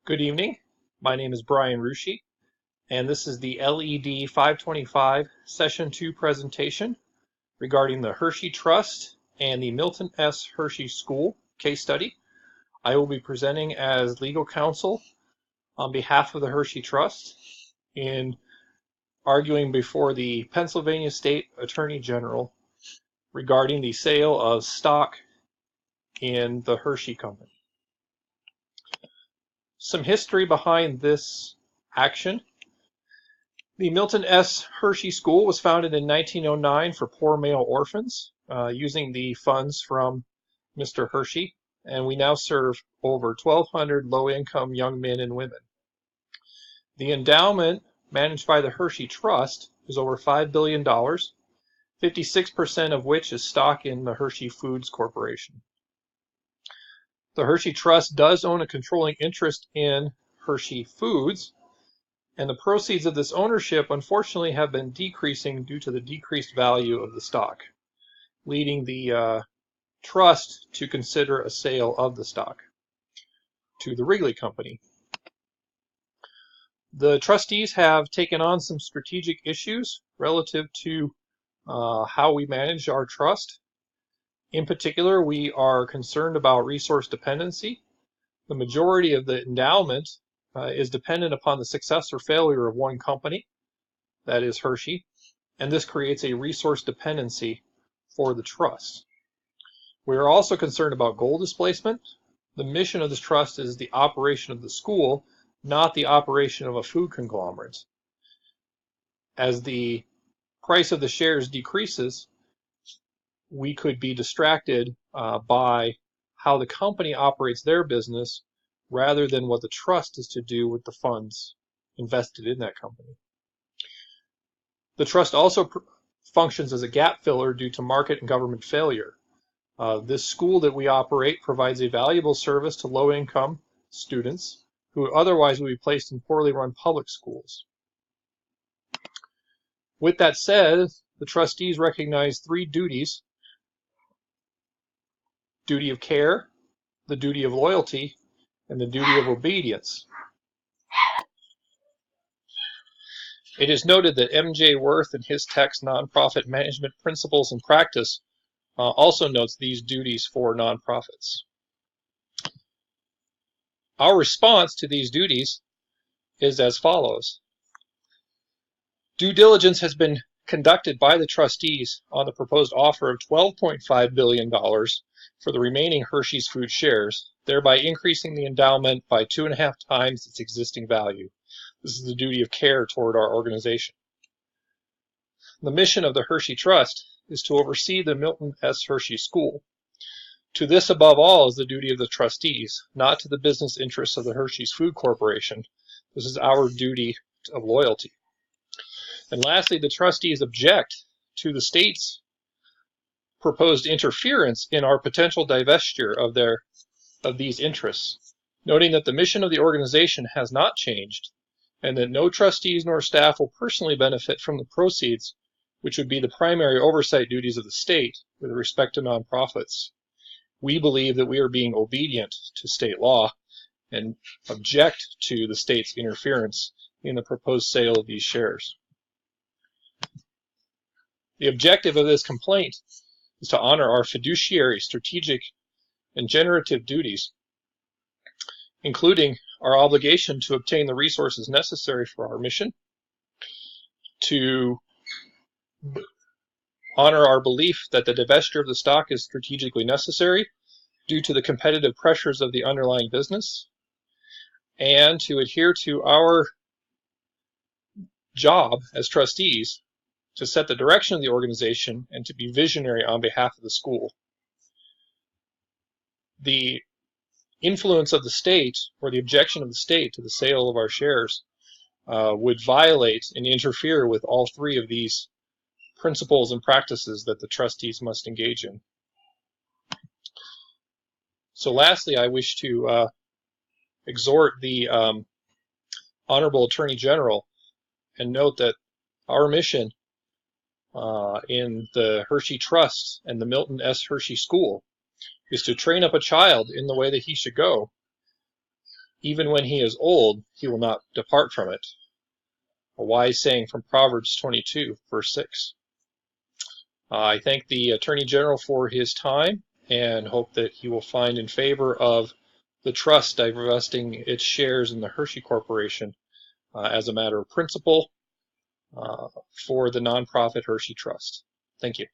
Good evening. My name is Brian Rushi, and this is the LED 525 Session 2 presentation regarding the Hershey Trust and the Milton S. Hershey School case study. I will be presenting as legal counsel on behalf of the Hershey Trust in arguing before the Pennsylvania State Attorney General regarding the sale of stock in the Hershey Company. Some history behind this action. The Milton S. Hershey School was founded in 1909 for poor male orphans, using the funds from Mr. Hershey, and we now serve over 1,200 low-income young men and women. The endowment managed by the Hershey Trust is over $5 billion, 56% of which is stock in the Hershey Foods Corporation. The Hershey Trust does own a controlling interest in Hershey Foods, and the proceeds of this ownership unfortunately have been decreasing due to the decreased value of the stock, leading the trust to consider a sale of the stock to the Wrigley Company. The trustees have taken on some strategic issues relative to how we manage our trust. In particular, we are concerned about resource dependency. The majority of the endowment is dependent upon the success or failure of one company, that is Hershey, and this creates a resource dependency for the trust. We are also concerned about goal displacement. The mission of this trust is the operation of the school, not the operation of a food conglomerate. As the price of the shares decreases, we could be distracted by how the company operates their business rather than what the trust is to do with the funds invested in that company. The trust also functions as a gap filler due to market and government failure. This school that we operate provides a valuable service to low-income students who otherwise would be placed in poorly run public schools. With that said, the trustees recognize three duties: duty of care, the duty of loyalty, and the duty of obedience. It is noted that M.J. Worth in his text, Nonprofit Management Principles and Practice, also notes these duties for nonprofits. Our response to these duties is as follows. Due diligence has been conducted by the trustees on the proposed offer of $12.5 billion for the remaining Hershey's Food shares, thereby increasing the endowment by 2.5 times its existing value. This is the duty of care toward our organization. The mission of the Hershey Trust is to oversee the Milton S. Hershey School. To this, above all, is the duty of the trustees, not to the business interests of the Hershey's Food Corporation. This is our duty of loyalty. And lastly, the trustees object to the state's proposed interference in our potential divestiture of these interests, noting that the mission of the organization has not changed, and that no trustees nor staff will personally benefit from the proceeds, which would be the primary oversight duties of the state with respect to nonprofits. We believe that we are being obedient to state law and object to the state's interference in the proposed sale of these shares. The objective of this complaint is to honor our fiduciary, strategic, and generative duties, including our obligation to obtain the resources necessary for our mission, to honor our belief that the divestiture of the stock is strategically necessary due to the competitive pressures of the underlying business, and to adhere to our job as trustees to set the direction of the organization and to be visionary on behalf of the school. The influence of the state, or the objection of the state to the sale of our shares, would violate and interfere with all three of these principles and practices that the trustees must engage in. So lastly, I wish to exhort the Honorable Attorney General and note that our mission in the Hershey Trust and the Milton S. Hershey School is to train up a child in the way that he should go, even when he is old, he will not depart from it. A wise saying from Proverbs 22, verse 6. I thank the Attorney General for his time and hope that he will find in favor of the trust divesting its shares in the Hershey Corporation as a matter of principle for the nonprofit Hershey Trust. Thank you.